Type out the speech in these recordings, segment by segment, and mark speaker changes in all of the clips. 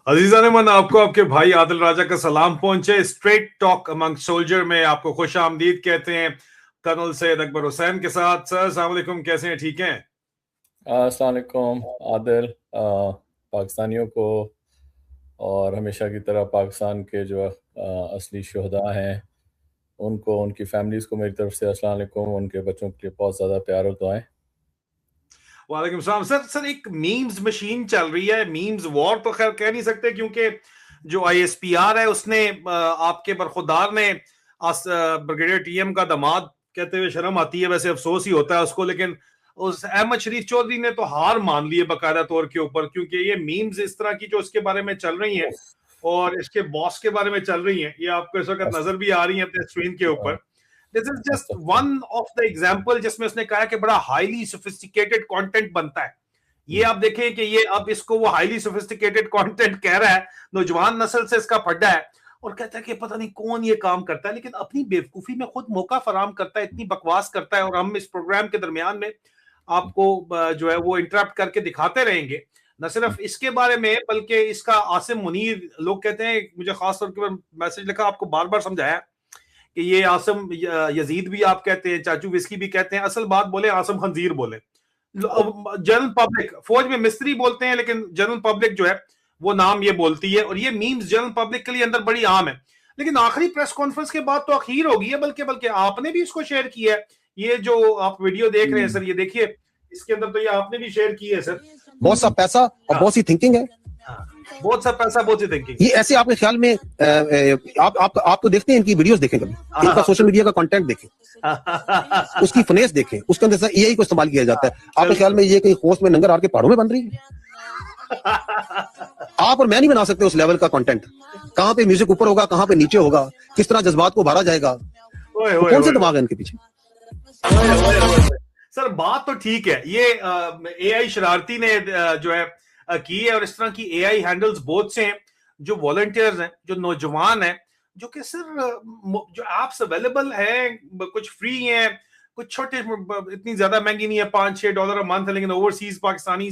Speaker 1: अजीजा ने मन आपको आपके भाई आदिल राजा का सलाम पहुंचे। स्ट्रेट टॉक अमंग सोल्जर में आपको खुश आमदीद कहते हैं कर्नल सैयद अकबर हुसैन के साथ। सर अस्सलाम वालेकुम, कैसे हैं? ठीक हैं?
Speaker 2: अस्सलाम वालेकुम आदिल। पाकिस्तानियों को और हमेशा की तरह पाकिस्तान के जो असली शहदा हैं उनको, उनकी फैमिलीज़ को मेरी तरफ से अस्सलाम वालेकुम। उनके बच्चों के लिए बहुत ज़्यादा प्यार और दुआएं।
Speaker 1: वालेकुम सलाम। सर एक मीम्स मशीन चल रही है, मीम्स वॉर तो खैर कह नहीं सकते क्योंकि जो ISPR है उसने आपके बरखुरदार ने ब्रिगेडियर TM का दामाद कहते हुए शर्म आती है, वैसे अफसोस ही होता है उसको, लेकिन उस अहमद शरीफ चौधरी ने तो हार मान ली है बाकायदा तौर के ऊपर, क्योंकि ये मीम्स इस तरह की जो उसके बारे में चल रही हैं और इसके बॉस के बारे में चल रही हैं, ये आपको इस वक्त नजर भी आ रही है अपने स्क्रीन के ऊपर। This is just one of the example जिसमें उसने कहा कि बड़ा हाईली सोफिस्टिकेटेड कंटेंट बनता है। ये आप देखें कि ये अब इसको वो हाईली सोफिस्टिकेटेड कंटेंट कह रहा है, नौजवान नस्ल से इसका पड्डा है और कहता है कि पता नहीं कौन ये काम करता है, लेकिन अपनी बेवकूफी में खुद मौका फराम करता है, इतनी बकवास करता है। और हम इस प्रोग्राम के दरमियान में आपको जो है वो इंटरप्ट करके दिखाते रहेंगे, न सिर्फ इसके बारे में बल्कि इसका आसिम मुनीर, लोग कहते हैं, मुझे खास तौर पर मैसेज लिखा, आपको बार बार समझाया कि ये आसम यजीद भी आप कहते हैं, चाचू विस्की भी कहते हैं, असल बात बोले आसम खंजीर बोले। जनरल पब्लिक, फौज में मिस्त्री बोलते हैं लेकिन जनरल पब्लिक जो है वो नाम ये बोलती है, और ये मीम्स जनरल पब्लिक के लिए अंदर बड़ी आम है। लेकिन आखिरी प्रेस कॉन्फ्रेंस के बाद तो अखीर हो गई है, बल्कि बल्कि आपने भी इसको शेयर किया है। ये जो आप वीडियो देख रहे हैं सर, ये देखिए, इसके अंदर तो ये आपने भी शेयर की है सर।
Speaker 3: बहुत सा पैसा और बहुत सी थिंकिंग है।
Speaker 1: बहुत सा पैसा, बहुत सी थिंकिंग।
Speaker 3: ये ऐसे आपके ख्याल में आप तो देखते हैं, इनकी वीडियोस देखें, कभी इनका सोशल मीडिया का कंटेंट देखें, उसकी फिनेस देखें, उसके अंदर से AI को इस्तेमाल किया जाता है। आपके ख्याल में ये कहीं होस्ट में नंगर हार के पहाड़ों में बन रही है? आप और मैं नहीं बना सकते उस लेवल का कंटेंट। कहाँ पे म्यूजिक ऊपर होगा, कहाँ पे नीचे होगा, किस तरह जज्बात को भरा जाएगा, तो कौन से दिमाग है इनके पीछे?
Speaker 1: सर बात तो ठीक है, ये AI शरारती ने जो है की है, और इस तरह की AI हैंडल्स बहुत से हैं जो वॉलंटियर्स हैं, जो नौजवान हैं, जो कि सर जो एप्स अवेलेबल है, कुछ फ्री हैं, कुछ छोटे, इतनी ज्यादा महंगी नहीं है, $5-6 मंथ है, लेकिन ओवरसीज पाकिस्तानी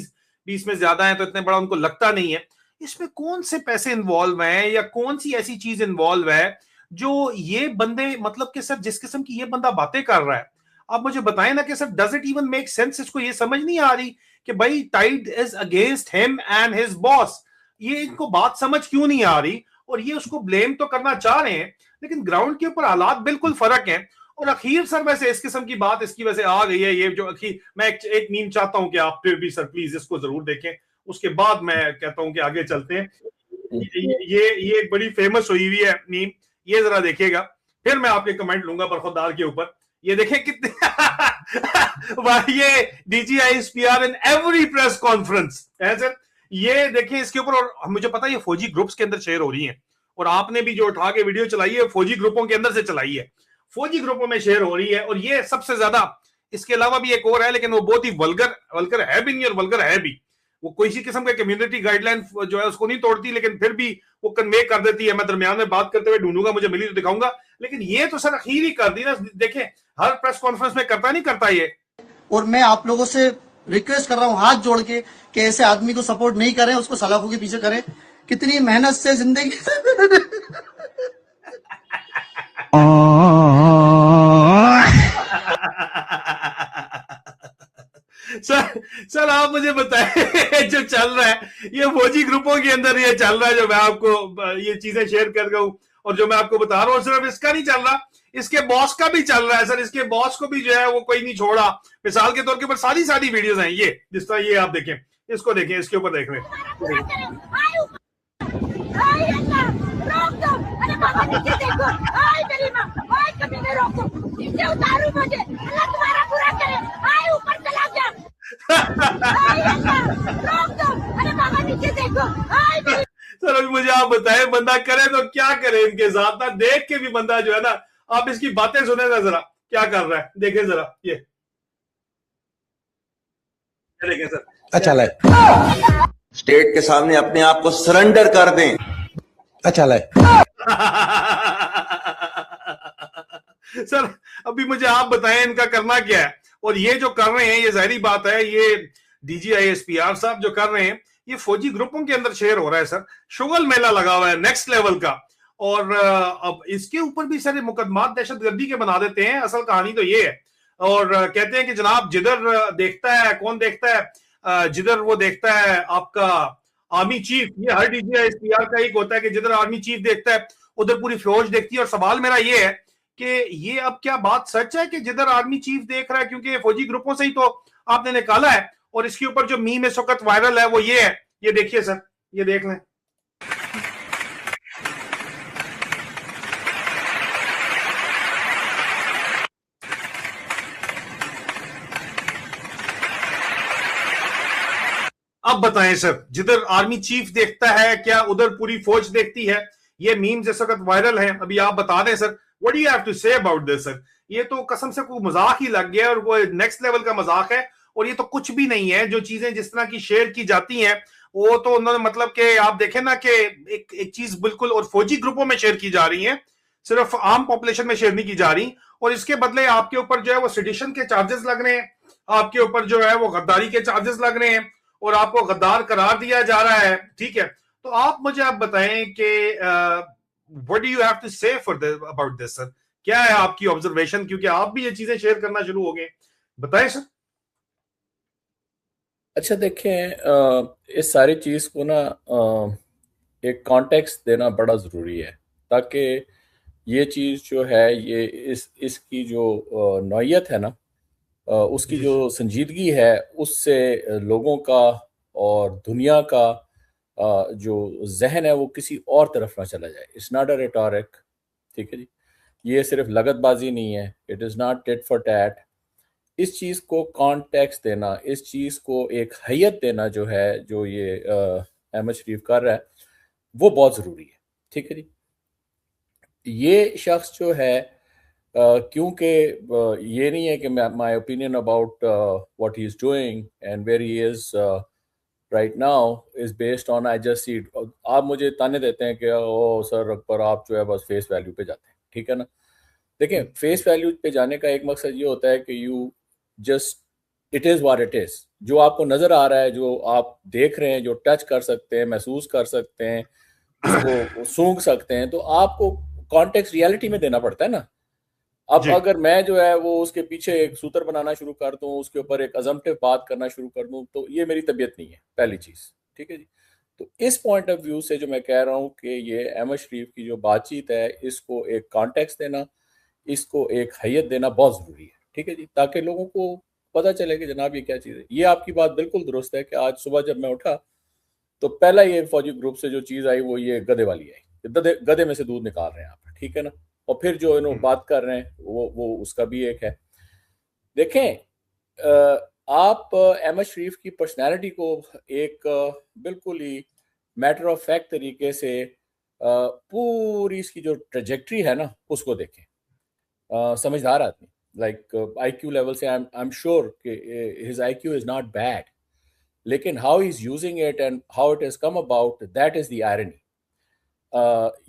Speaker 1: भी इसमें ज्यादा है तो इतने बड़ा उनको लगता नहीं है। इसमें कौन से पैसे इन्वॉल्व हैं या कौन सी ऐसी चीज इन्वॉल्व है जो ये बंदे, मतलब कि सर जिस किस्म की ये बंदा बातें कर रहा है, आप मुझे बताएं ना कि sir does it even make sense? इसको ये समझ नहीं आ रही कि भाई tide is against him and his boss. ये इनको बात समझ क्यों नहीं आ रही? और ये उसको ब्लेम तो करना चाह रहे हैं, लेकिन ग्राउंड के ऊपर हालात बिल्कुल फर्क हैं। और अखीर सर वैसे इस किस्म की बात इसकी वजह आ गई है, ये जो अखीर मैं एक मीम चाहता हूं कि आप फिर भी सर प्लीज इसको जरूर देखें, उसके बाद मैं कहता हूं कि आगे चलते हैं। ये एक बड़ी फेमस हुई हुई है मीम, ये जरा देखिएगा, फिर मैं आपके कमेंट लूंगा बरखुरदार के ऊपर। ये देखें कितने ये DGISPR in every press conference है सर, ये देखें इसके ऊपर। और मुझे पता है ये फौजी ग्रुप्स के अंदर शेयर हो रही है, और आपने भी जो उठा के वीडियो चलाई है फौजी ग्रुपों के अंदर से चलाई है, फौजी ग्रुपों में शेयर हो रही है। और ये सबसे ज्यादा, इसके अलावा भी एक और है लेकिन वो बहुत ही वल्गर है भी नहीं, और वल्गर है भी, वो कोई सी किस्म का कम्युनिटी गाइडलाइन जो है उसको नहीं तोड़ती, लेकिन फिर भी वो कन्वे कर देती है। मैं दरमियान में बात करते हुए ढूंढूंगा, मुझे मिली तो दिखाऊंगा, लेकिन ये तो सर अखीर ही कर दी ना। देखें हर प्रेस कॉन्फ्रेंस में करता नहीं करता ये।
Speaker 4: और मैं आप लोगों से रिक्वेस्ट कर रहा हूं हाथ जोड़ के कि ऐसे आदमी को सपोर्ट नहीं करें, उसको सलाखों के पीछे करें। कितनी मेहनत से जिंदगी
Speaker 1: सर आप मुझे बताएं जो चल रहा है ये फौजी ग्रुपों के अंदर, ये चल रहा है जो मैं आपको ये चीजें शेयर कर रहा हूं, और जो मैं आपको बता रहा हूं, सिर्फ इसका नहीं चल रहा, इसके बॉस का भी चल रहा है सर। इसके बॉस को भी जो है वो कोई नहीं छोड़ा। मिसाल के तौर के ऊपर सारी वीडियोस हैं ये, जिस तरह ये आप देखें, इसको देखें, इसके ऊपर देख रहे हैं। सर अभी मुझे आप बताएं बंदा करे तो क्या करे इनके साथ ना, देख के भी बंदा जो है ना, आप इसकी बातें सुने ना जरा क्या कर रहा है, देखें जरा ये देखें सर।
Speaker 3: अच्छा लय,
Speaker 5: स्टेट के सामने अपने आप को सरेंडर कर दें।
Speaker 3: अच्छा लय।
Speaker 1: सर अभी मुझे आप बताएं इनका करना क्या है? और ये जो कर रहे हैं, ये जाहिर बात है, ये DGISPR साहब जो कर रहे हैं, ये फौजी ग्रुपों के अंदर शेयर हो रहा है सर। शुगल मेला लगा हुआ है नेक्स्ट लेवल का, और अब इसके ऊपर भी सारे मुकदमात दहशतगर्दी के बना देते हैं। असल कहानी तो ये है, और कहते हैं कि जनाब जिधर देखता है, कौन देखता है, जिधर वो देखता है आपका आर्मी चीफ, ये हर DGI-SPR का एक होता है कि जिधर आर्मी चीफ देखता है उधर पूरी फौज देखती है। और सवाल मेरा ये है कि ये अब क्या बात सच है कि जिधर आर्मी चीफ देख रहा है, क्योंकि फौजी ग्रुपों से ही तो आपने निकाला है। और इसके ऊपर जो मीम इस वक्त वायरल है वो ये है, ये देखिए सर, ये देख लें। अब बताएं सर, जिधर आर्मी चीफ देखता है क्या उधर पूरी फौज देखती है? ये मीम्स इस वक्त वायरल हैं। अभी आप बता दें sir, what do you have to say about this sir? ये तो कसम से कोई मजाक ही लग गया, और वो नेक्स्ट लेवल का मजाक है। और ये तो कुछ भी नहीं है। जो चीजें जिस तरह की शेयर की जाती हैं वो तो उन्होंने मतलब कि आप देखें ना कि एक चीज बिल्कुल और फौजी ग्रुपों में शेयर की जा रही है, सिर्फ आम पॉपुलेशन में शेयर नहीं की जा रही। और इसके बदले आपके ऊपर जो है वो सेडिशन के चार्जेस लग रहे हैं, आपके ऊपर जो है वो गद्दारी के चार्जेस लग रहे हैं, और आपको गद्दार करार दिया जा रहा है। ठीक है, तो आप मुझे आप बताएं कि what do you have to say for about this sir? क्या है आपकी ऑब्जर्वेशन, क्योंकि आप भी ये चीजें शेयर करना शुरू हो गए, बताएं सर।
Speaker 2: अच्छा देखें, इस सारी चीज़ को ना एक कॉन्टेक्स्ट देना बड़ा ज़रूरी है, ताकि ये चीज़ जो है ये इसकी जो नौइयत है ना, उसकी जो संजीदगी है उससे लोगों का और दुनिया का जो जहन है वो किसी और तरफ ना चला जाए। इट्स नॉट अ रेटोरिक, ठीक है जी, ये सिर्फ लगतबाजी नहीं है, it is not tit for tat. इस चीज़ को कॉन्टेक्स्ट देना, इस चीज़ को एक हैयत देना जो है, जो ये अहमद शरीफ कर रहा है, वो बहुत ज़रूरी है। ठीक है जी, ये शख्स जो है क्योंकि ये नहीं है कि my opinion about what he is doing and where he is right now is based on I just see. आप मुझे ताने देते हैं कि ओ सर अकबर आप जो है बस फेस वैल्यू पे जाते हैं, ठीक है ना। देखिए, फेस वैल्यू पे जाने का एक मकसद ये होता है कि you just it is what it is. जो आपको नज़र आ रहा है, जो आप देख रहे हैं, जो टच कर सकते हैं, महसूस कर सकते हैं, उसको सूंघ सकते हैं, तो आपको कॉन्टेक्स्ट रियलिटी में देना पड़ता है ना। अब अगर मैं जो है वो उसके पीछे एक सूत्र बनाना शुरू कर दूं, उसके ऊपर एक अजम्पटिव बात करना शुरू कर दूं, तो ये मेरी तबीयत नहीं है, पहली चीज़। ठीक है जी, तो इस पॉइंट ऑफ व्यू से जो मैं कह रहा हूँ कि ये अहमद शरीफ की जो बातचीत है, इसको एक कॉन्टेक्स्ट देना, इसको एक हैयत देना बहुत ज़रूरी है। ठीक है जी, ताकि लोगों को पता चले कि जनाब ये क्या चीज़ है। ये आपकी बात बिल्कुल दुरुस्त है कि आज सुबह जब मैं उठा तो पहला ये फौजी ग्रुप से जो चीज़ आई वो ये गधे वाली आई, गधे में से दूध निकाल रहे हैं आप, ठीक है ना। और फिर जो इन्होंने बात कर रहे हैं वो उसका भी एक है। देखें, आप अहमद शरीफ की पर्सनैलिटी को एक बिल्कुल ही मैटर ऑफ फैक्ट तरीके से पूरी इसकी जो ट्रेजेक्ट्री है ना उसको देखें। समझदार आदमी, लाइक IQ लेवल से आई एम श्योर कि his IQ is not bad, लेकिन how is using it and how it has come about, that is the irony.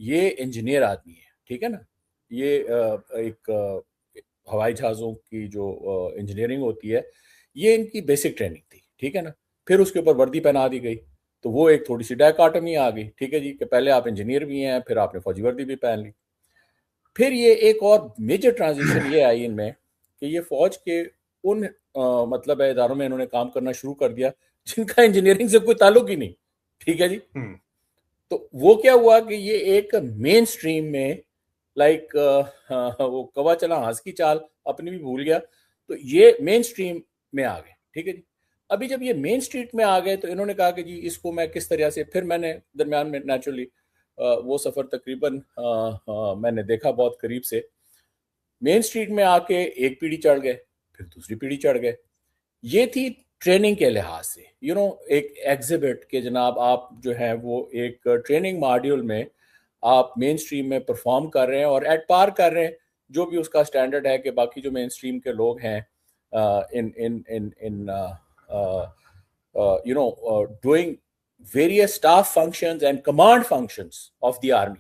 Speaker 2: ये इंजीनियर आदमी है, ठीक है ना। ये एक हवाई जहाज़ों की जो इंजीनियरिंग होती है, ये इनकी बेसिक ट्रेनिंग थी, ठीक है ना। फिर उसके ऊपर वर्दी पहना दी गई, तो वो एक थोड़ी सी डायकॉटमी आ गई, ठीक है जी, कि पहले आप इंजीनियर भी हैं, फिर आपने फौजी वर्दी भी पहन ली। फिर ये एक और मेजर ट्रांजिशन ये आई इनमें कि ये फौज के उन मतलब इदारों में इन्होंने काम करना शुरू कर दिया जिनका इंजीनियरिंग से कोई ताल्लुक ही नहीं, ठीक है जी। तो वो क्या हुआ कि ये एक मेन स्ट्रीम में, लाइक वो कवा चला हंस की चाल अपनी भी भूल गया, तो ये मेन स्ट्रीम में आ गए, ठीक है जी। अभी जब ये मेन स्ट्रीट में आ गए तो इन्होंने कहा कि जी इसको मैं किस तरह से, फिर मैंने दरमियान में नेचुरली वो सफ़र तकरीबन मैंने देखा बहुत करीब से। मेन स्ट्रीट में आके एक पीढ़ी चढ़ गए, फिर दूसरी पीढ़ी चढ़ गए। ये थी ट्रेनिंग के लिहाज से, यू नो, एक एग्जिबिट के जनाब आप जो है वो एक ट्रेनिंग मॉड्यूल में आप मेन स्ट्रीम में परफॉर्म कर रहे हैं और एट पार कर रहे हैं जो भी उसका स्टैंडर्ड है कि बाकी जो मेन स्ट्रीम के लोग हैं in in in in you know doing various staff functions and command functions of the army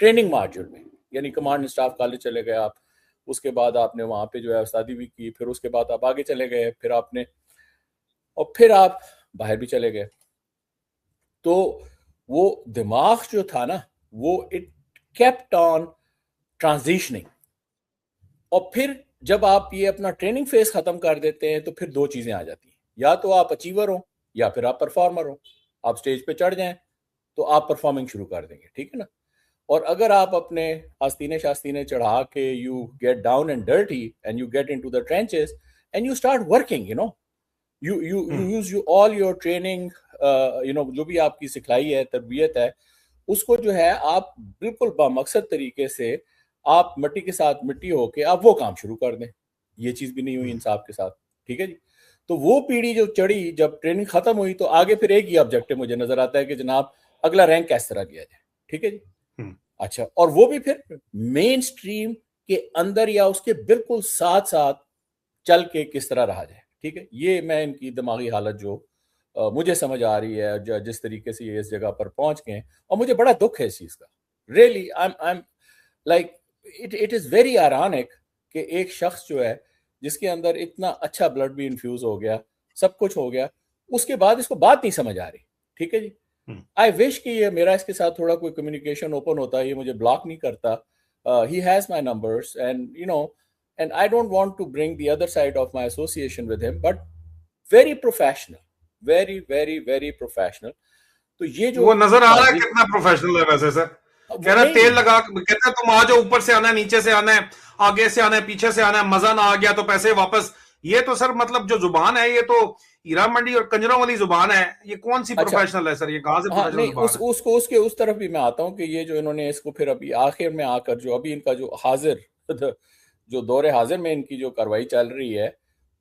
Speaker 2: training module में। यानी कमांड एंड स्टाफ कॉलेज चले गए आप, उसके बाद आपने वहाँ पे जो है उस्तादी भी की, फिर उसके बाद आप आगे चले गए, फिर आपने, और फिर आप बाहर भी चले गए। तो वो दिमाग जो था ना, वो इट केप्ट ऑन ट्रांजिशनिंग। और फिर जब आप ये अपना ट्रेनिंग फेज खत्म कर देते हैं तो फिर दो चीजें आ जाती हैं, या तो आप अचीवर हो या फिर आप परफॉर्मर हो। आप स्टेज पे चढ़ जाएं तो आप परफॉर्मिंग शुरू कर देंगे, ठीक है ना। और अगर आप अपने आस्तीने शास्तीने चढ़ा के you get down and dirty and you get into the trenches and you start working, you use all your training, जो भी आपकी सिखलाई है, तरबियत है, उसको जो है आप बिल्कुल बामकसद तरीके से आप मिट्टी के साथ मिट्टी होके आप वो काम शुरू कर दें। ये चीज भी नहीं हुई इंसाफ के साथ, ठीक है जी। तो वो पीढ़ी जो चढ़ी, जब ट्रेनिंग खत्म हुई तो आगे फिर एक ही ऑब्जेक्टिव मुझे नजर आता है कि जनाब अगला रैंक किस तरह किया जाए, ठीक है जी। अच्छा, और वो भी फिर मेन स्ट्रीम के अंदर या उसके बिल्कुल साथ साथ चल के किस तरह रहा जाए, ठीक है। ये मैं इनकी दिमागी हालत जो मुझे समझ आ रही है, जिस तरीके से ये इस जगह पर पहुंच गए, और मुझे बड़ा दुख है इस चीज का। Really I am like it is very ironic कि एक शख्स जो है जिसके अंदर इतना अच्छा ब्लड भी इन्फ्यूज हो गया, सब कुछ हो गया, उसके बाद इसको बात नहीं समझ आ रही, ठीक है जी। आई विश कि ये मेरा इसके साथ थोड़ा कोई कम्युनिकेशन ओपन होता, ये मुझे ब्लॉक नहीं करता। He has my numbers and and I don't want to bring the other side of my association with him, but very professional, very very very professional. तो ये जो
Speaker 1: वो नजर आ रहा है कितना प्रोफेशनल है वैसे सर। कह रहा तेल लगा, कहता है तुम आ जाओ, ऊपर से आना है, नीचे से आना है, आगे से आना है, पीछे से आना है, मजा ना आ गया तो पैसे वापस। ये तो सर मतलब जो जुबान है ये तो हीरा मंडी और कंजरों वाली जुबान है। ये कौन सी प्रोफेशनल है सर? ये कहां से प्रोफेशनल जुबान है?
Speaker 2: उसको उसके उस तरफ भी मैं आता हूँ कि ये जो इन्होंने इसको फिर अभी आखिर में आकर जो अभी इनका जो हाजिर जो दौरे हाजिर में इनकी जो कार्रवाई चल रही है,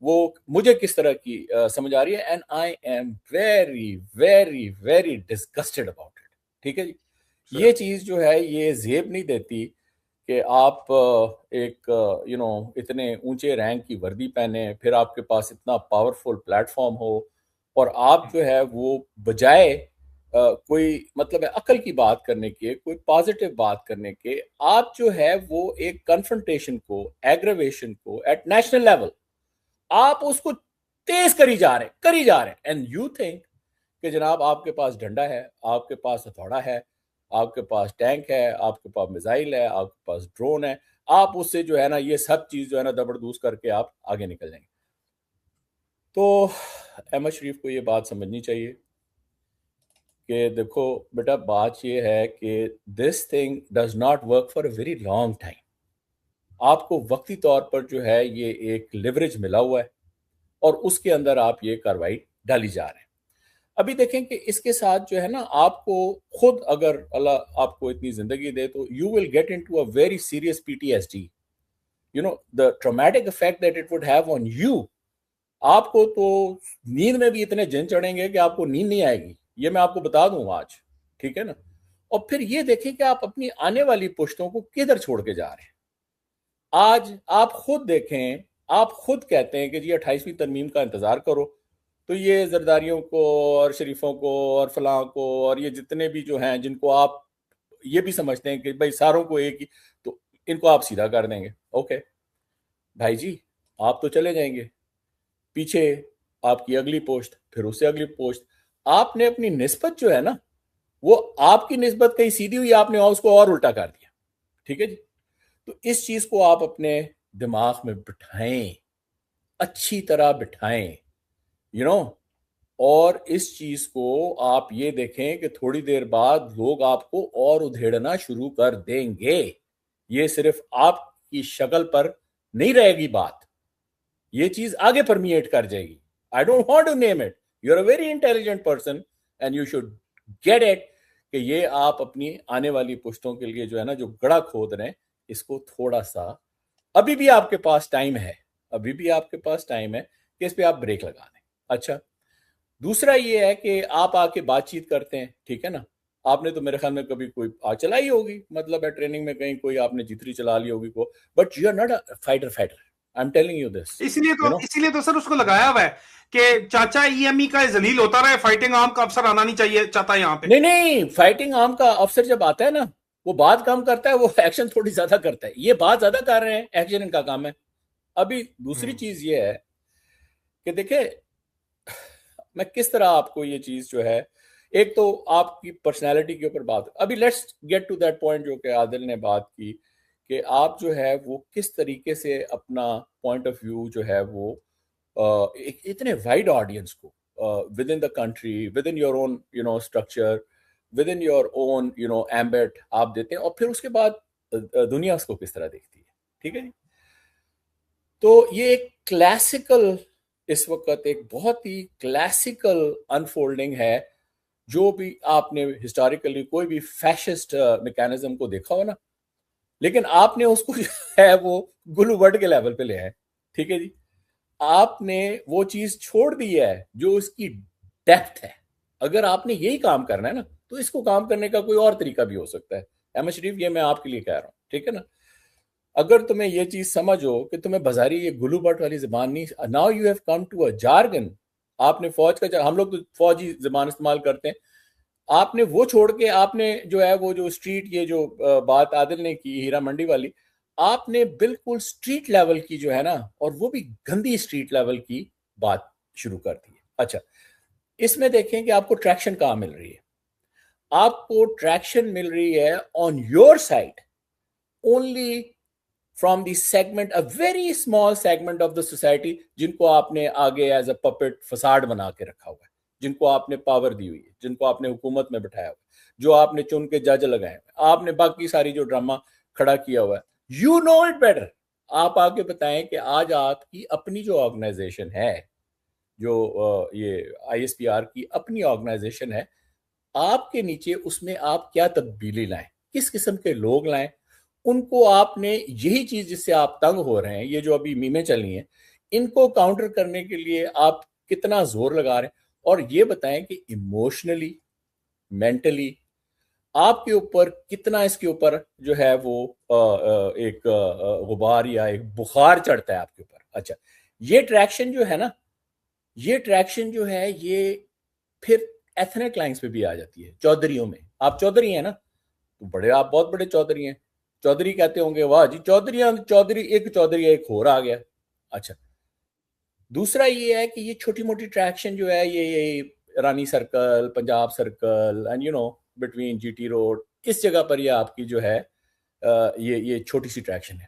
Speaker 2: वो मुझे किस तरह की समझ आ रही है। And I am very very very disgusted about it, ठीक है जी। ये चीज जो है ये जेब नहीं देती कि आप एक इतने ऊंचे रैंक की वर्दी पहने, फिर आपके पास इतना पावरफुल प्लेटफॉर्म हो, और आप जो है वो बजाय कोई मतलब है अकल की बात करने के, कोई पॉजिटिव बात करने के, आप जो है वो एक कन्फ्रंटेशन को, एग्रेवेशन को एट नेशनल लेवल आप उसको तेज करी जा रहे हैं। एंड यू थिंक कि जनाब आपके पास डंडा है, आपके पास हथौड़ा है, आपके पास टैंक है, आपके पास मिसाइल है, आपके पास ड्रोन है, आप उससे जो है ना ये सब चीज जो है ना दबड़दूस करके आप आगे निकल जाएंगे। तो अहमद शरीफ को ये बात समझनी चाहिए कि देखो बेटा, बात ये है कि this thing does not work for a very long time. आपको वक्ती तौर पर जो है ये एक लिवरेज मिला हुआ है और उसके अंदर आप ये कार्रवाई डाली जा रहे हैं। अभी देखें कि इसके साथ जो है ना आपको खुद, अगर अल्लाह आपको इतनी जिंदगी दे तो you will get into a very serious PTSD, the traumatic effect that it would have on you. आपको तो नींद में भी इतने जिन चढ़ेंगे कि आपको नींद नहीं आएगी, ये मैं आपको बता दूं आज, ठीक है ना। और फिर ये देखें कि आप अपनी आने वाली पुश्तों को किधर छोड़ के जा रहे हैं। आज आप खुद देखें, आप खुद कहते हैं कि जी 28वीं तरमीम का इंतजार करो, तो ये जरदारियों को और शरीफों को और फलां को और ये जितने भी जो हैं जिनको आप ये भी समझते हैं कि भाई सारों को एक ही, तो इनको आप सीधा कर देंगे। ओके भाई जी, आप तो चले जाएंगे, पीछे आपकी अगली पोस्ट, फिर उससे अगली पोस्ट। आपने अपनी निस्बत जो है ना, वो आपकी निस्बत कहीं सीधी हुई, आपने उसको और उल्टा कर दिया, ठीक है जी। तो इस चीज को आप अपने दिमाग में बिठाएं, अच्छी तरह बिठाएं, और इस चीज को आप ये देखें कि थोड़ी देर बाद लोग आपको और उधेड़ना शुरू कर देंगे। ये सिर्फ आपकी शक्ल पर नहीं रहेगी बात, ये चीज आगे परमिएट कर जाएगी। I don't want to name it, you are a very intelligent person and you should get it कि ये आप अपनी आने वाली पुश्तों के लिए जो है ना जो गड़ा खोद रहे हैं, इसको थोड़ा सा अभी भी आपके पास टाइम है, अभी भी आपके पास टाइम है कि इस पे आप ब्रेक लगा दें। अच्छा, दूसरा ये है कि आप आके बातचीत करते हैं, ठीक है ना। आपने तो मेरे ख्याल में कभी कोई आग चलाई होगी, मतलब है ट्रेनिंग में कहीं कोई आपने जितरी चला ली होगी को, but you are not a fighter. I am telling you this.
Speaker 1: इसीलिए तो सर उसको लगाया हुआ है कि चाचा EME का जलील होता रहे, फाइटिंग आर्म का अफसर आना नहीं चाहिए चाहता यहाँ पे।
Speaker 2: नहीं, फाइटिंग आर्म का अफसर जब आता है ना, वो बात कम करता है, वो एक्शन थोड़ी ज्यादा करता है। ये बात ज्यादा कर रहे हैं, एक्शन इनका काम है। अभी दूसरी चीज ये है कि देखे मैं किस तरह आपको ये चीज जो है एक तो आपकी पर्सनैलिटी के ऊपर बात, अभी let's get to that point जो कि आदिल ने बात की कि आप जो है वो किस तरीके से अपना पॉइंट ऑफ व्यू जो है वो एक इतने वाइड ऑडियंस को within the country, within your own structure, within your own ambit आप देते हैं, और फिर उसके बाद दुनिया उसको किस तरह देखती है। ठीक है जी। तो ये एक क्लासिकल, इस वक्त एक बहुत ही क्लासिकल अनफोल्डिंग है। जो भी आपने हिस्टोरिकली कोई भी फैशिस्ट मैकेनिज्म को देखा हो ना, लेकिन आपने उसको जो है वो गुलू वर्ड के लेवल पे ले आए। ठीक है जी। आपने वो चीज छोड़ दी है जो उसकी डेप्थ है। अगर आपने यही काम करना है ना, तो इसको काम करने का कोई और तरीका भी हो सकता है। अहमद शरीफ, ये मैं आपके लिए कह रहा हूँ, ठीक है ना। अगर तुम्हें ये चीज समझो कि तुम्हें बाजारी ये गुलू बट वाली जबान नहीं, now you have come to a jargon. आपने फौज का, हम लोग तो फौजी जबान इस्तेमाल करते हैं, आपने वो छोड़ के आपने जो है वो जो स्ट्रीट, ये जो बात आदिल ने की हीरा मंडी वाली, आपने बिल्कुल स्ट्रीट लेवल की जो है ना, और वो भी गंदी स्ट्रीट लेवल की बात शुरू कर दी है। अच्छा, इसमें देखें कि आपको ट्रैक्शन कहाँ मिल रही है। आपको ट्रैक्शन मिल रही है on your side only from the segment, a very small segment of the society, जिनको आपने आगे एज अ पपेट फसाड बना के रखा हुआ है, जिनको आपने पावर दी हुई है, जिनको आपने हुकूमत में बिठाया हुआ है, जो आपने चुन के जज लगाए हैं, आपने बाकी सारी जो ड्रामा खड़ा किया हुआ है। You know it better. आप आगे बताएं कि आज आपकी अपनी जो ऑर्गेनाइजेशन है, जो ये ISPR की अपनी ऑर्गेनाइजेशन है, आपके नीचे उसमें आप क्या तब्दीली लाएं, किस किस्म के लोग लाएं, उनको आपने यही चीज जिससे आप तंग हो रहे हैं, ये जो अभी मीमें चली हैं, इनको काउंटर करने के लिए आप कितना जोर लगा रहे हैं। और ये बताएं कि इमोशनली, मेंटली आपके ऊपर कितना इसके ऊपर जो है वो एक गुबार या एक बुखार चढ़ता है आपके ऊपर। अच्छा, ये ट्रैक्शन जो है ना, ये ट्रैक्शन जो है ये फिर एथनिक लाइंस पे भी आ जाती है। चौधरियों में, आप चौधरी हैं ना, तो बड़े, आप बहुत बड़े चौधरी हैं। चौधरी कहते होंगे वाह जी चौधरी, एक चौधरी एक और आ गया। अच्छा, दूसरा ये है कि ये छोटी मोटी ट्रैक्शन जो है, ये Rani circle, Punjab circle and between GT road, इस जगह पर ये आपकी जो है ये छोटी सी ट्रैक्शन है।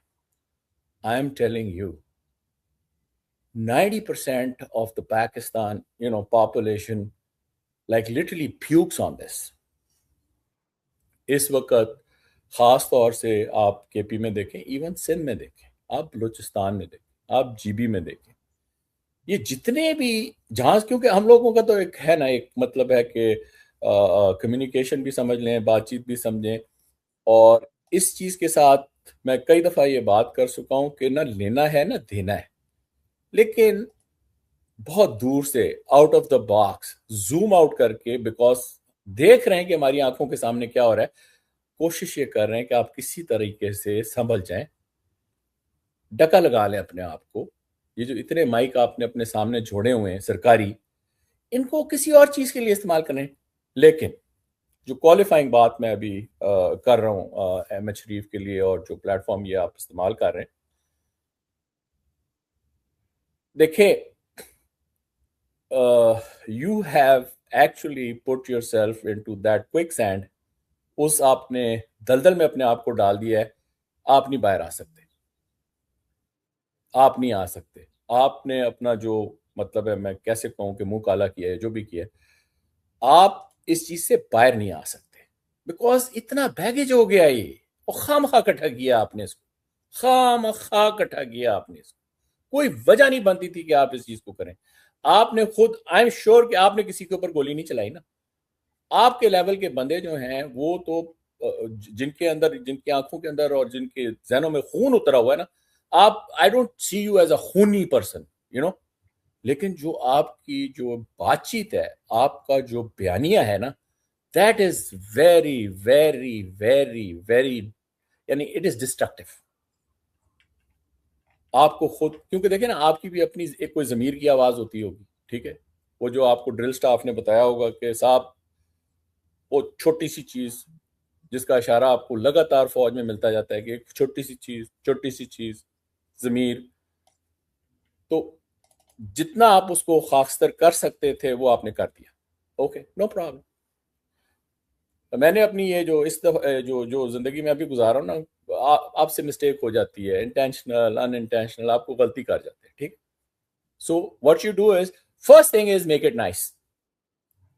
Speaker 2: आई am telling you 90% of the Pakistan population like literally pukes on this। इस वक्त खास तौर से आप KP में देखें, इवन सिंध में देखें, आप बलूचिस्तान में देखें, आप GB में देखें, ये जितने भी जहां, क्योंकि हम लोगों का तो एक है ना, एक मतलब है कि कम्युनिकेशन भी समझ लें, बातचीत भी समझें। और इस चीज के साथ मैं कई दफा ये बात कर चुका हूं कि ना लेना है ना देना है, लेकिन बहुत दूर से out of the box zoom out करके, बिकॉज देख रहे हैं कि हमारी आंखों के सामने क्या हो रहा है, कोशिश ये कर रहे हैं कि आप किसी तरीके से संभल जाएं, डका लगा लें अपने आप को। ये जो इतने माइक आपने अपने सामने जोड़े हुए हैं सरकारी, इनको किसी और चीज के लिए इस्तेमाल करें। लेकिन जो क्वालिफाइंग बात मैं अभी कर रहा हूं अहमद शरीफ के लिए, और जो प्लेटफॉर्म ये आप इस्तेमाल कर रहे हैं, देखिए you have actually put yourself into that quicksand। उस आपने दलदल में अपने आप को डाल दिया है। आप नहीं बाहर आ सकते, आप नहीं आ सकते। आपने अपना जो मतलब है, मैं कैसे कहूं कि मुंह काला किया है, जो भी किया है, आप इस चीज से बाहर नहीं आ सकते, बिकॉज इतना बैगेज हो गया ये, और खामखा इकट्ठा किया आपने इसको, खामखा इकट्ठा किया आपने इसको। कोई वजह नहीं बनती थी कि आप इस चीज को करें। आपने खुद, आई एम श्योर कि आपने किसी के ऊपर गोली नहीं चलाई ना। आपके लेवल के बंदे जो हैं वो तो जिनके अंदर, जिनकी आंखों के अंदर और जिनके जहनों में खून उतरा हुआ है ना, आप, I don't see you as a खूनी पर्सन, लेकिन जो आपकी जो बातचीत है, आपका जो बयानिया है ना, that is very very very very, यानी इट इज डिस्ट्रक्टिव। आपको खुद, क्योंकि देखें ना, आपकी भी अपनी एक कोई ज़मीर की आवाज़ होती होगी, ठीक है। वो जो आपको ड्रिल स्टाफ ने बताया होगा कि साहब वो छोटी सी चीज़ जिसका इशारा आपको लगातार फौज में मिलता जाता है कि एक छोटी सी चीज़ ज़मीर, तो जितना आप उसको खाकस्तर कर सकते थे वो आपने कर दिया। Okay, no problem. मैंने अपनी ये जो जो जिंदगी में अभी गुजारा हूं ना, आपसे मिस्टेक हो जाती है, इंटेंशनल अनइंटेंशनल, आपको गलती कर जाते हैं, ठीक। So what you do is, first thing is make it nice.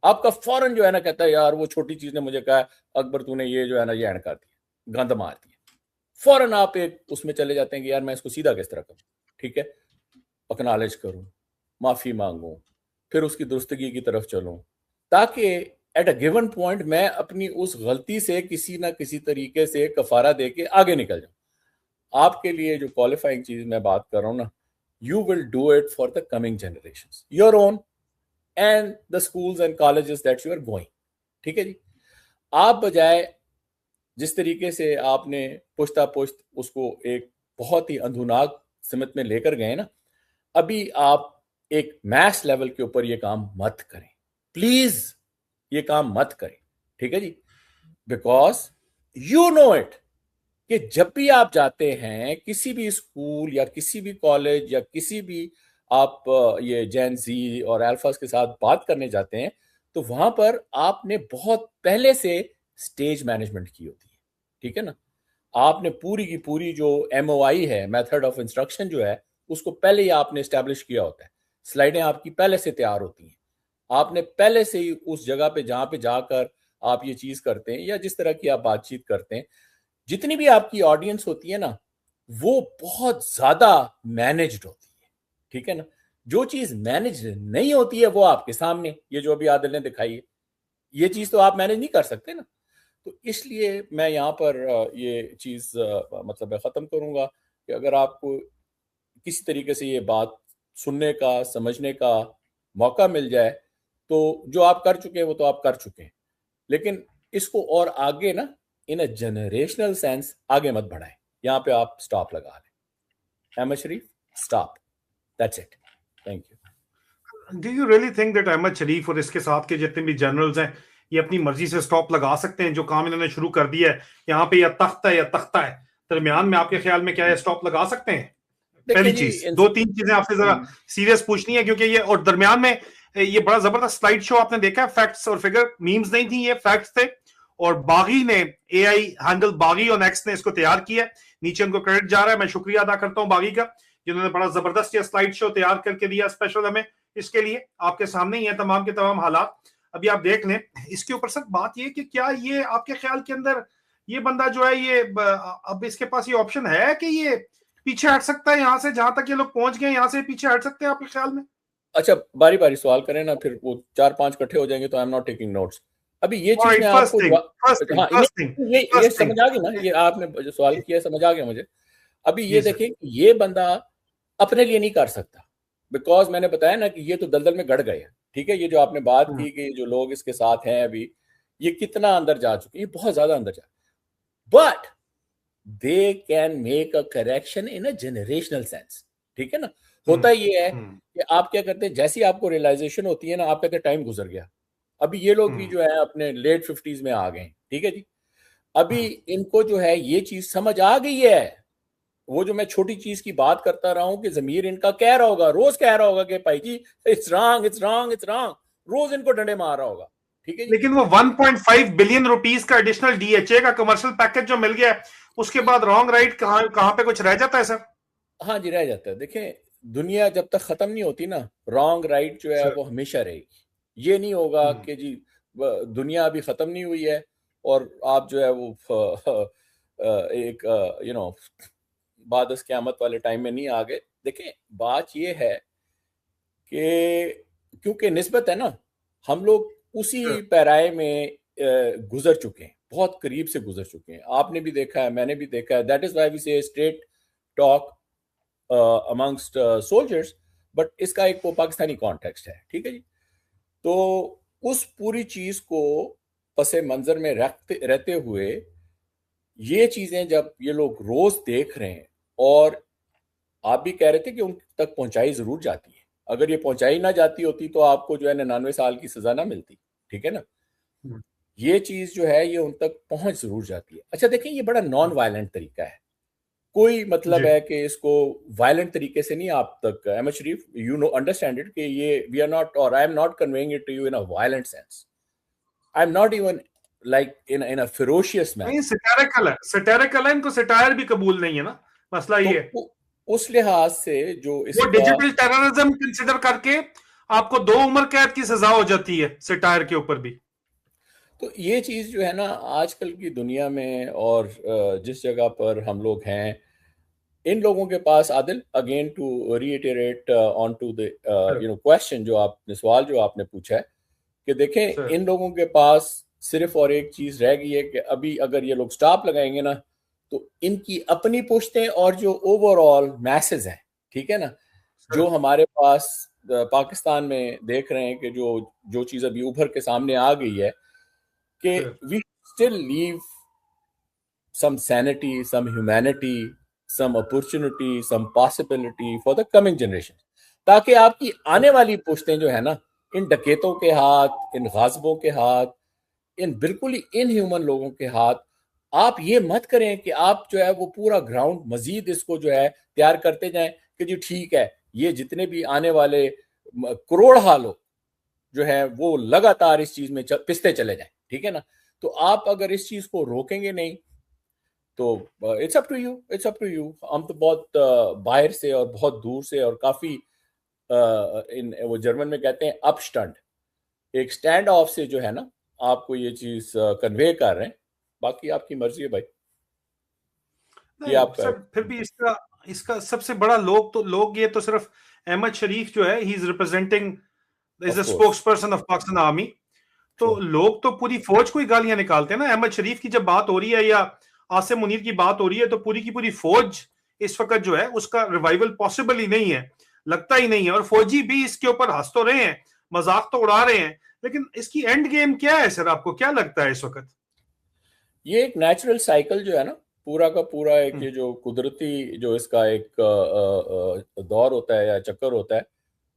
Speaker 2: आपका फौरन जो है ना कहता है यार वो छोटी चीज ने मुझे कहा अकबर तूने ये जो है ना ये एंड कर दिया, गंद मार दिया, फौरन आप एक उसमें चले जाते हैं कि यार मैं इसको सीधा किस तरह करूं, ठीक है, एक्नॉलेज करूं, माफी मांगूं, फिर उसकी दुरुस्तगी की तरफ चलूं, ताकि एट अ गिवन पॉइंट मैं अपनी उस गलती से किसी ना किसी तरीके से कफारा दे के आगे निकल जाऊं। आपके लिए जो क्वालिफाइंग चीज मैं बात कर रहा हूं ना, you will do it for the coming generations, your own and the schools and colleges that you are going, ठीक है जी। आप बजाय जिस तरीके से आपने पुश्ता पुश्त उसको एक बहुत ही अंधुनाक सिमत में लेकर गए ना, अभी आप एक मैथ्स लेवल के ऊपर ये काम मत करें, प्लीज ये काम मत करें, ठीक है जी। बिकॉज यू नो इट कि जब भी आप जाते हैं किसी भी स्कूल या किसी भी कॉलेज या किसी भी आप ये जेन जी और अल्फास के साथ बात करने जाते हैं, तो वहां पर आपने बहुत पहले से स्टेज मैनेजमेंट की होती है, ठीक है ना। आपने पूरी की पूरी जो MOI है, मेथड ऑफ इंस्ट्रक्शन जो है, उसको पहले ही आपने स्टैब्लिश किया होता है, स्लाइडें आपकी पहले से तैयार होती हैं, आपने पहले से ही उस जगह पे जहां पे जाकर आप ये चीज करते हैं या जिस तरह की आप बातचीत करते हैं, जितनी भी आपकी ऑडियंस होती है ना, वो बहुत ज्यादा मैनेज्ड होती है, ठीक है ना। जो चीज मैनेज नहीं होती है वो आपके सामने, ये जो अभी आदिल ने दिखाई है, ये चीज तो आप मैनेज नहीं कर सकते ना। तो इसलिए मैं यहाँ पर ये चीज मतलब खत्म करूंगा कि अगर आपको किसी तरीके से ये बात सुनने का समझने का मौका मिल जाए, तो जो आप कर चुके हैं वो तो आप कर चुके हैं, लेकिन इसको और आगे ना इन अ जनरेशनल सेंस आगे मत बढ़ाएं, यहाँ पे आप स्टॉप लगा लें। Ahmad Sharif, stop, that's it, thank you.
Speaker 1: Do you really think that Ahmad Sharif और इसके साथ के जितने भी जनरल्स हैं ये अपनी मर्जी से स्टॉप लगा सकते हैं? जो काम इन्होंने शुरू कर दिया है यहाँ पे, या तख्ता है या तख्ता है, दरमियान में आपके ख्याल में क्या है, स्टॉप लगा सकते हैं? पहली चीज, दो तीन चीजें आपसे जरा सीरियस पूछनी है, क्योंकि ये और दरमियान में ये बड़ा जबरदस्त स्लाइड शो आपने देखा है, फैक्ट्स और फिगर, मीम्स नहीं थी, ये फैक्ट्स थे। और बागी ने, AI हैंडल बागी और नेक्स्ट ने इसको तैयार किया है, नीचे उनको क्रेडिट जा रहा है, मैं शुक्रिया अदा करता हूं बागी का, जिन्होंने बड़ा जबरदस्त ये स्लाइड शो तैयार करके दिया स्पेशल हमें। इसके लिए आपके सामने ही है तमाम के तमाम हालात, अभी आप देख लें। इसके ऊपर सर बात ये कि क्या ये आपके ख्याल के अंदर ये बंदा जो है ये अब इसके पास ये ऑप्शन है कि ये पीछे हट सकता है, यहाँ से जहां तक ये लोग पहुंच गए यहाँ से पीछे हट सकते हैं आपके ख्याल में?
Speaker 2: अच्छा, बारी बारी सवाल करें ना, फिर वो 4-5 इकट्ठे हो जाएंगे तो आई एम नॉट टेकिंग नोट्स। अभी ये चीज मैं आपको ये समझ आ गई ना, ये आपने जो सवाल किया समझ आ गया मुझे। अभी ये देखें, ये बंदा अपने लिए नहीं कर सकता, बिकॉज मैंने बताया ना कि ये तो दलदल में गड़ गए, ठीक है। ये जो आपने बात की कि जो लोग इसके साथ हैं अभी, ये कितना अंदर जा चुके हैं, ये बहुत ज्यादा अंदर जा, but they can make a correction in a generational sense, ठीक है ना। होता ये है कि आप क्या करते हैं, जैसी आपको रियलाइजेशन होती है ना, आप कहते हैं टाइम गुजर गया। अभी ये लोग भी जो है अपने लेट 50s में आ गए, ठीक है जी। अभी इनको जो है ये चीज समझ आ गई है, वो जो मैं छोटी चीज की बात करता रहा हूं कि जमीर इनका कह रहा होगा, रोज कह रहा होगा कि भाई जी it's wrong, it's wrong, it's wrong, रोज इनको डंडे मार रहा होगा, ठीक है जी।
Speaker 1: लेकिन वो 1.5 बिलियन रुपीस का एडिशनल DHA का कमर्शियल पैकेज जो मिल गया, उसके बाद रॉन्ग राइट कहां पे कुछ रह जाता है सर?
Speaker 2: हाँ जी, रह जाता है। देखें, दुनिया जब तक खत्म नहीं होती ना, रॉन्ग राइट जो है वो हमेशा रहेगी। ये नहीं होगा कि जी दुनिया अभी खत्म नहीं हुई है और आप जो है वो एक बाद क़यामत वाले टाइम में नहीं आ गए। देखें, बात ये है कि क्योंकि निस्बत है ना, हम लोग उसी पैराए में गुजर चुके हैं, बहुत करीब से गुजर चुके हैं। आपने भी देखा है, मैंने भी देखा है। दैट इज व्हाई वी से straight talk amongst soldiers, but इसका एक वो पाकिस्तानी कॉन्टेक्स्ट है, ठीक है जी। तो उस पूरी चीज को पसे मंजर में रहते हुए ये चीजें जब ये लोग रोज देख रहे हैं, और आप भी कह रहे थे कि उन तक पहुंचाई जरूर जाती है, अगर ये पहुंचाई ना जाती होती तो आपको जो है 99 साल की सजा ना मिलती, ठीक है ना। ये चीज जो है ये उन तक पहुंच जरूर जाती है। अच्छा देखें, ये बड़ा नॉन वायलेंट तरीका है, कोई मतलब है कि इसको वायलेंट तरीके से नहीं आप तक, Ahmad Sharif you know understand it कि ये वी आर नॉट, और I am not conveying it to you in a violent sense, I am not even like in a ferocious manner.
Speaker 1: नहीं, सैटिरिकल है, इनको सटायर भी कबूल नहीं है ना, मसला ये है।
Speaker 2: तो उस लिहाज से जो
Speaker 1: वो
Speaker 2: इसका
Speaker 1: डिजिटल टेररिज्म कंसिडर करके आपको 2 उम्र कैद की सजा हो जाती है सटायर के ऊपर भी।
Speaker 2: तो ये चीज जो है ना आजकल की दुनिया में और जिस जगह पर हम लोग हैं, इन लोगों के पास, Adil, again to reiterate on to the question सवाल जो आपने पूछा है, कि देखें इन लोगों के पास सिर्फ और एक चीज रह गई है कि अभी अगर ये लोग स्टॉप लगाएंगे ना, तो इनकी अपनी पुश्तें और जो ओवरऑल मैसेज हैं, ठीक है ना, जो हमारे पास पाकिस्तान में देख रहे हैं कि जो चीज अभी उभर के सामने आ गई है कि we still leave some sanity, some humanity, some opportunity, some possibility for the coming generation, ताकि आपकी आने वाली पुश्तें जो है ना, इन डकैतों के हाथ, इन गाजिबों के हाथ, इन बिल्कुल ही इनह्यूमन लोगों के हाथ, आप ये मत करें कि आप जो है वो पूरा ग्राउंड मजीद इसको जो है तैयार करते जाएं कि जी ठीक है, ये जितने भी आने वाले करोड़ लोग जो है वो लगातार इस चीज में पिसते चले जाएं, ठीक है ना। तो आप अगर इस चीज को रोकेंगे नहीं तो इट्स अप टू यू। हम तो बहुत बाहर से और बहुत दूर से और काफी वो जर्मन में कहते हैं अपस्टंट, एक स्टैंड ऑफ से जो है ना आपको ये चीज कन्वे कर रहे हैं। बाकी आपकी मर्जी है भाई।
Speaker 1: फिर भी इसका सबसे बड़ा लोग ये तो सिर्फ अहमद शरीफ जो है, he is representing, is the spokesperson of Pakistan army. तो लोग तो पूरी फौज को ही गालियां निकालते हैं ना। अहमद शरीफ की जब बात हो रही है या आसिम मुनीर की बात हो रही है तो पूरी की पूरी फौज इस वक्त जो है उसका रिवाइवल पॉसिबल ही नहीं है, लगता ही नहीं है। और फौजी भी इसके ऊपर हंस तो रहे हैं, मजाक तो उड़ा रहे हैं, लेकिन इसकी एंड गेम क्या है सर, आपको क्या लगता है इस वक्त?
Speaker 2: ये एक नेचुरल साइकिल जो है ना, पूरा का पूरा एक ये जो कुदरती जो इसका एक दौर होता है या चक्कर होता है,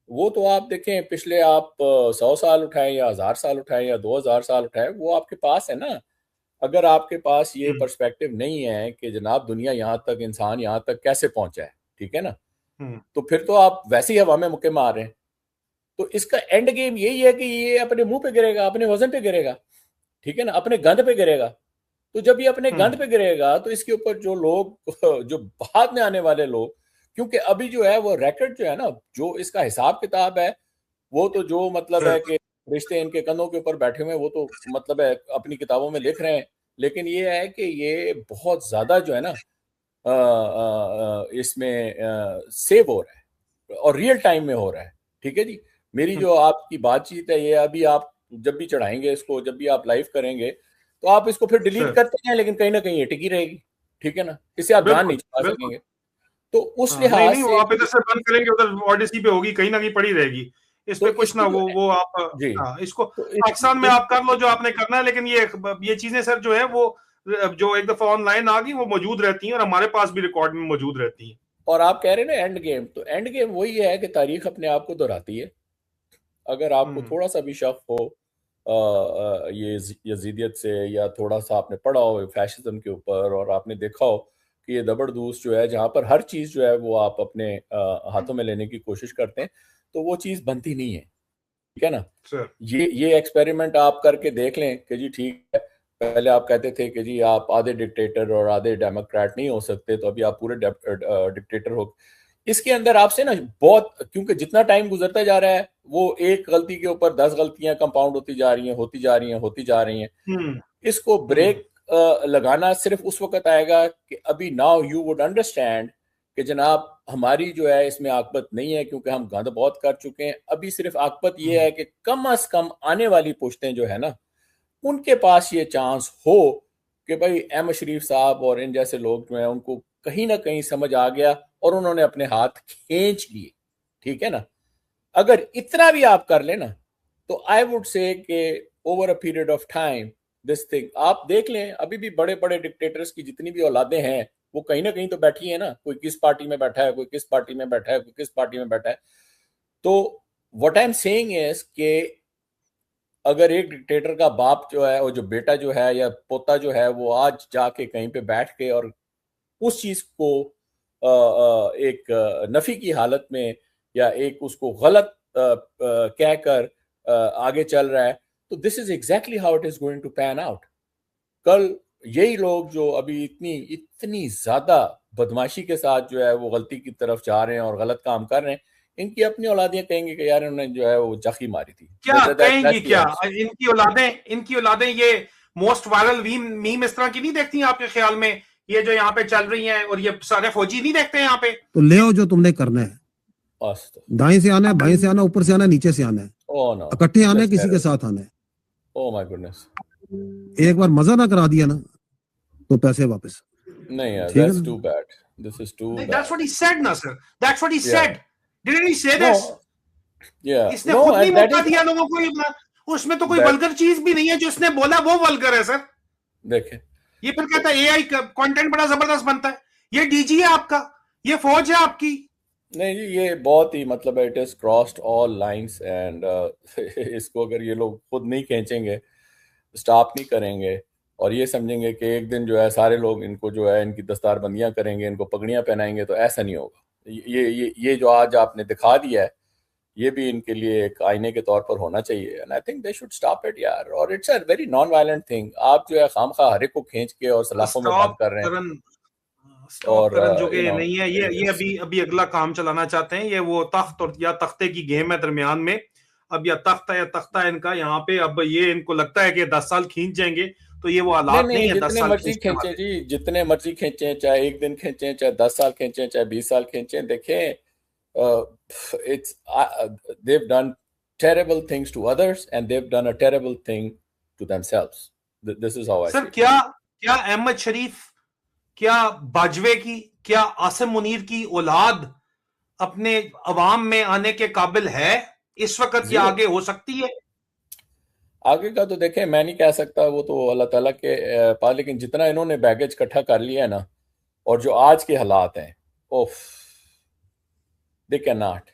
Speaker 2: वो तो आप देखें पिछले आप 100 साल उठाएं या 1000 साल उठाएं या 2000 साल उठाएं, वो आपके पास है ना। अगर आपके पास ये पर्सपेक्टिव नहीं है कि जनाब दुनिया यहाँ तक, इंसान यहाँ तक कैसे पहुंचा है, ठीक है ना, तो फिर तो आप वैसे ही हवा में मुक्के मार रहे हैं। तो इसका एंड गेम यही है कि ये अपने मुंह पे गिरेगा, अपने वजन पे गिरेगा, ठीक है ना, अपने गंद पे गिरेगा। तो जब ये अपने गंद पे गिरेगा तो इसके ऊपर जो लोग, जो बाद में आने वाले लोग, क्योंकि अभी जो है वो रैकेट जो है ना, जो इसका हिसाब किताब है, वो तो जो मतलब है कि रिश्ते इनके कंधों के ऊपर बैठे हुए हैं, वो तो मतलब है अपनी किताबों में लिख रहे हैं। लेकिन ये है कि ये बहुत ज्यादा जो है ना इसमें सेव हो रहा है और रियल टाइम में हो रहा है, ठीक है जी। मेरी जो आपकी बातचीत है, ये अभी आप जब भी चढ़ाएंगे इसको, जब भी आप लाइव करेंगे, तो आप इसको फिर डिलीट करते हैं, लेकिन कहीं ना कहीं ये टिकी रहेगी, ठीक है ना, इससे आप ध्यान नहीं चला सकेंगे। तो उस लिहाज से
Speaker 1: आप इधर से बंद करेंगे, उधर ओडिसी पे होगी, कहीं ना कहीं पड़ी रहेगी। इस पे कुछ ना वो आप इसको पाकिस्तान में आप कर लो जो आपने करना है, लेकिन ये चीजें सर जो है वो जो एक दफा ऑनलाइन आ गई वो मौजूद रहती हैं और हमारे पास भी रिकॉर्ड में मौजूद रहती हैं।
Speaker 2: और आप कह रहे हैं ना एंड गेम, तो एंड गेम वही है कि तारीख अपने आप को दोहराती है। अगर आपको थोड़ा सा भी शक हो ये यजीदियत से, या थोड़ा सा आपने पढ़ा हो फैशिज्म के ऊपर और आपने देखा हो कि ये जबरदस्त जो है, जहां पर हर चीज जो है वो आप अपने हाथों में लेने की कोशिश करते हैं, तो वो चीज बनती नहीं है, ठीक है ना। ये एक्सपेरिमेंट आप करके देख लें कि जी ठीक है, पहले आप कहते थे कि जी आप आधे डिक्टेटर और आधे डेमोक्रेट नहीं हो सकते, तो अभी आप पूरे डिक्टेटर हो। इसके अंदर आपसे ना बहुत, क्योंकि जितना टाइम गुजरता जा रहा है वो एक गलती के ऊपर 10 गलतियां कंपाउंड होती जा रही हैं। इसको ब्रेक लगाना सिर्फ उस वक्त आएगा कि अभी नाउ यू वुड अंडरस्टैंड कि जनाब हमारी जो है इसमें आकबत नहीं है, क्योंकि हम गंद बहुत कर चुके हैं। अभी सिर्फ आकबत ये है कि कम अज कम आने वाली पुश्तें जो है ना, उनके पास ये चांस हो कि भाई अहमद शरीफ साहब और इन जैसे लोग जो हैं उनको कहीं ना कहीं समझ आ गया और उन्होंने अपने हाथ खींच लिए, ठीक है ना। अगर इतना भी आप कर लेना तो आई वुड से कि over a period of time this thing, आप देख लें अभी भी बड़े बड़े डिक्टेटर्स की जितनी भी औलादें हैं वो कहीं ना कहीं तो बैठी है ना, कोई किस पार्टी में बैठा है, कोई किस पार्टी में बैठा है, कोई किस पार्टी में बैठा है। तो what I am saying is कि अगर एक डिक्टेटर का बाप जो है, और जो बेटा जो है या पोता जो है, वो आज जाके कहीं पे बैठ के और उस चीज को एक नफी की हालत में या एक उसको गलत कहकर आगे चल रहा है, तो this is exactly how it is going to pan out. कल यही लोग जो अभी इतनी ज्यादा बदमाशी के साथ जो है वो गलती की तरफ जा रहे हैं और गलत काम कर रहे हैं, इनकी अपनी औलादियां कहेंगे कि यार इन्होंने जो है वो जाखी मारी थी।
Speaker 1: क्या कहेंगी? क्या इनकी औलादें ये मोस्ट वायरल मीम इस तरह की नहीं देखती आपके ख्याल में? ये जो यहाँ पे चल रही हैं और ये सारे फौजी नहीं देखते हैं यहाँ पे?
Speaker 3: तो ले आओ जो तुमने करना है, दाएं से आना है, बाएं से आना, ऊपर से आना, नीचे से आना है, इकट्ठे आना है, किसी के साथ आना है।
Speaker 2: ओह माय गुडनेस,
Speaker 3: एक बार मजा ना करा दिया ना तो पैसे वापस
Speaker 2: नहीं यार, that's too bad, this is too bad.
Speaker 1: That's what he said ना sir, that's what he said. Didn't he say this?
Speaker 2: Yeah,
Speaker 1: इसने खुद नहीं मौका दिया लोगों को, उसमें तो कोई वल्गर चीज भी नहीं है, जो इसने बोला वो वल्गर है सर।
Speaker 2: देखें,
Speaker 1: ये फिर कहता है एआई कंटेंट बड़ा जबरदस्त बनता है, ये डीजी है आपका, ये फौज है आपकी।
Speaker 2: नहीं जी, ये बहुत ही मतलब it is crossed all lines and इसको अगर ये लोग खुद नहीं खींचेंगे, स्टॉप नहीं करेंगे और ये समझेंगे कि एक दिन जो है सारे लोग इनको जो है इनकी दस्तारबंदियां करेंगे, इनको पगड़ियां पहनाएंगे, तो ऐसा नहीं होगा। ये जो आज आपने दिखा दिया है, ये भी इनके लिए एक आईने के तौर पर होना चाहिए। And I think they should stop it यार। और it's a very non violent thing. आप जो है खामखा हर एक को खींच के और सलाखों में बंद कर रहे हैं।
Speaker 1: और जो कि नहीं है, ये अभी अगला काम चलाना चाहते हैं। ये वो तख्त और या तख्ते की गेम है दरमियान में। अब या तख्ता है इनका यहाँ पे। अब ये इनको लगता है कि 10 साल खींच जाएंगे, तो ये वो हालात नहीं है। 10 साल
Speaker 2: मर्जी खींचे जी, जितने मर्जी खींचे, चाहे एक दिन खींचे, चाहे 10 साल खींचे, चाहे 20 साल खींचे। देखें, they've done terrible things to others and they've done a terrible thing to themselves. This is how I see it.
Speaker 1: क्या अहमद शरीफ, क्या बाजवे की, क्या आसिम मुनीर की औलाद अपने अवाम में आने के काबिल है इस वक्त, या आगे हो सकती है?
Speaker 2: आगे का तो देखें, मैं नहीं कह सकता, वो तो अल्लाह ताला के पास। लेकिन जितना इन्होंने बैगेज इकट्ठा कर लिया है ना, और जो आज के हालात हैं, ओफ, they cannot,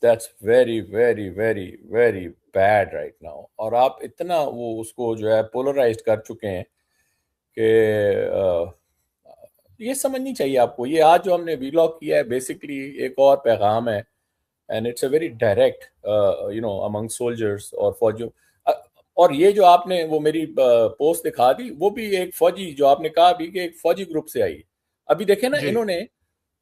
Speaker 2: that's very very very very bad right now. और आप इतना वो उसको जो है पोलराइज्ड कर चुके हैं कि ये समझनी चाहिए आपको। ये आज जो हमने वीलॉग किया है, बेसिकली एक और पैगाम है, and it's a very direct among soldiers और फौजियों। और ये जो आपने वो मेरी पोस्ट दिखा दी, वो भी एक फौजी, जो आपने कहा भी कि एक फौजी ग्रुप से आई। अभी देखें ना, इन्होंने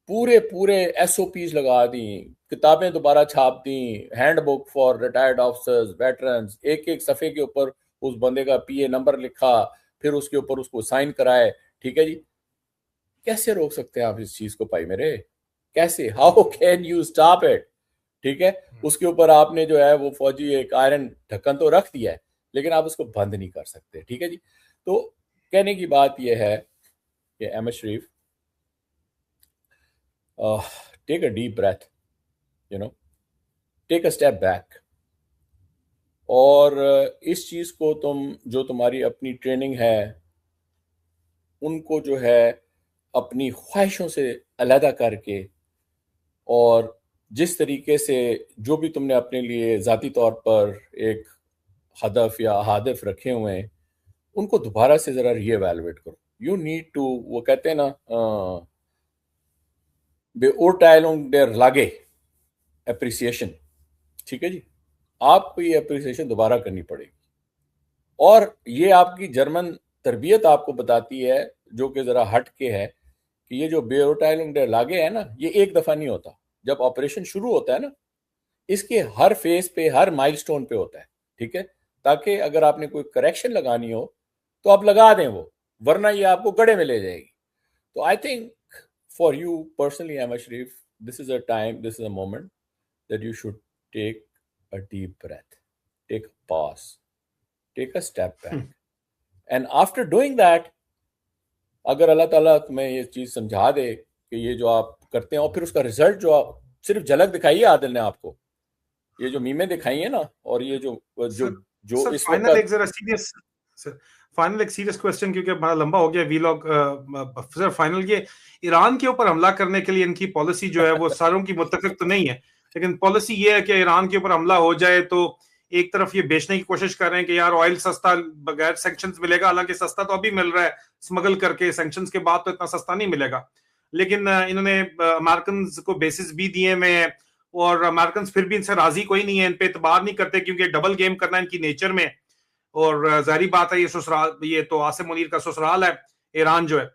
Speaker 2: पूरे SOPs लगा दी, किताबें दोबारा छाप दी, handbook for retired officers, veterans, एक सफ़े के ऊपर उस बंदे का PA नंबर लिखा, फिर उसके ऊपर उसको साइन कराए। ठीक है जी, कैसे रोक सकते हैं आप इस चीज को भाई मेरे? कैसे? How can you stop it? ठीक है, उसके ऊपर आपने जो है वो फौजी एक आयरन ढक्कन तो रख दिया है, लेकिन आप उसको बंद नहीं कर सकते। ठीक है जी, तो कहने की बात यह है कि अहमद शरीफ, take a deep breath, take a step back, और इस चीज को जो तुम्हारी अपनी ट्रेनिंग है, उनको जो है अपनी ख्वाहिशों से अलहदा करके, और जिस तरीके से जो भी तुमने अपने लिए ज़ाती तौर पर एक हदफ या अहादफ रखे हुए हैं, उनको दोबारा से ज़रा रीएवैल्यूएट करो। यू नीड टू, वो कहते हैं ना, बेओरटाइलुंग देर लागे एप्रिसिएशन। ठीक है जी, आपको ये एप्रिसिएशन दोबारा करनी पड़ेगी। और ये आपकी जर्मन तरबियत आपको बताती है, जो कि ज़रा हट के है, कि ये जो बेओरटाइलुंग देर लागे है ना, ये एक दफ़ा नहीं होता। जब ऑपरेशन शुरू होता है ना, इसके हर फेज पे, हर माइलस्टोन पे होता है। ठीक है, ताकि अगर आपने कोई करेक्शन लगानी हो तो आप लगा दें वो, वरना ये आपको गड़े में ले जाएगी। तो I think for you personally, Ahmad Sharif, this is a time, this is a moment that you should take a deep breath, take a pause, take a step back, and after doing that, अगर अल्लाह ताला तुम्हें ये चीज समझा दे कि ये जो आप करते हैं, और फिर उसका रिजल्ट जो आप सिर्फ झलक दिखाई है आदिल ने आपको, ये जो मीमें दिखाई है ना, और ये जो इस
Speaker 1: फाइनल एक सीरियस क्वेश्चन, क्योंकि बड़ा लंबा हो गया वीलॉग। सर फाइनल, ये ईरान के ऊपर हमला करने के लिए इनकी पॉलिसी जो है वो सारों की मुत्तफिक तो नहीं है, लेकिन पॉलिसी ये है कि ईरान के ऊपर हमला हो जाए तो एक तरफ ये बेचने की कोशिश कर रहे हैं कि यार ऑयल सस्ता बगैर सैंक्शंस मिलेगा। हालांकि सस्ता तो अभी मिल रहा है स्मगल करके, सैंक्शंस के बाद तो इतना सस्ता नहीं मिलेगा। लेकिन इन्होंने अमेरिकन को बेसिस भी दिए हुए हैं, और अमेरिकन फिर भी इनसे राजी कोई नहीं है, इन पे एतबार नहीं करते, क्योंकि डबल गेम करना इनकी नेचर में। और जाहिर बात है ये ससुराल, ये तो आसिम मुनीर का ससुराल है ईरान जो है।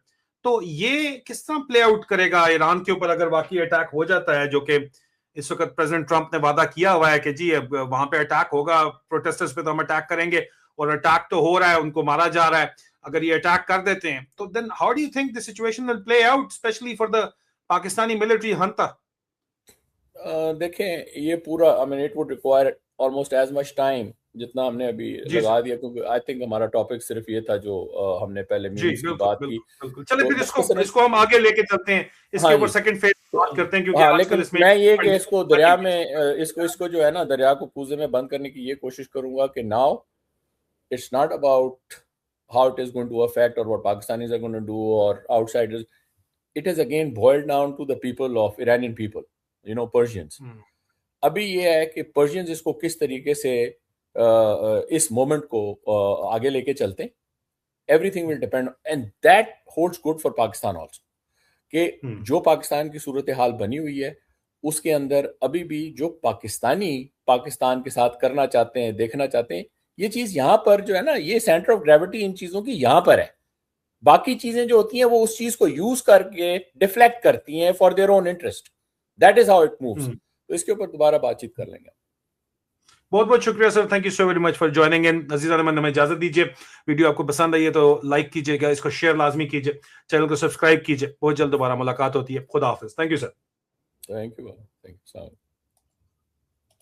Speaker 1: तो ये किस तरह प्ले आउट करेगा ईरान के ऊपर अगर वाकई अटैक हो जाता है, जो कि इस वक्त प्रेसिडेंट ट्रंप ने वादा किया हुआ है कि जी वहां पे अटैक होगा, प्रोटेस्टर्स पे तो हम अटैक करेंगे, और अटैक तो हो रहा है, उनको मारा जा रहा है। अगर ये अटैक कर देते हैं तो then how do you think the situation will play out, specially for the Pakistani military hunter?
Speaker 2: देखें ये पूरा, I mean it would require almost as much time जितना हमने अभी लगा दिया, क्योंकि आई थिंक हमारा टॉपिक सिर्फ ये था जो हमने पहले मीम्स की बात की।
Speaker 1: चलिए फिर इसको हम आगे लेके चलते हैं, इसके ऊपर सेकंड फेज बात करते हैं, क्योंकि
Speaker 2: लेकिन मैं ये कि इसको दरिया में इसको जो है ना, दरिया को कूजे में बंद करने की ये कोशिश करूंगा कि now it's not about how it is going to affect और what Pakistanis are going to do और outsiders, it is again boiled down to the people of Iranian people, you know, Persians. अभी ये है कि पर्शियंस इसको किस तरीके से इस मोमेंट को आगे लेके चलते हैं, everything will depend, and that holds good for Pakistan also, कि जो पाकिस्तान की सूरत हाल बनी हुई है उसके अंदर अभी भी जो पाकिस्तानी पाकिस्तान के साथ करना चाहते हैं, देखना चाहते हैं, ये चीज यहाँ पर जो है ना, ये सेंटर ऑफ ग्रेविटी इन चीजों की यहाँ पर है। बाकी चीजें जो होती हैं वो उस चीज को यूज करके डिफ्लेक्ट करती हैं for their own interest, that is how it moves. तो इसके ऊपर दोबारा बातचीत कर लेंगे।
Speaker 1: बहुत बहुत शुक्रिया sir, thank you so very much for joining in. अजीज हमें इजाजत दीजिए, वीडियो आपको पसंद आई है तो लाइक कीजिएगा, इसको शेयर लाजमी कीजिए, चैनल को सब्सक्राइब कीजिए। बहुत जल्द दोबारा मुलाकात होती है। खुदा हाफिज। Thank you sir.
Speaker 2: Thank you.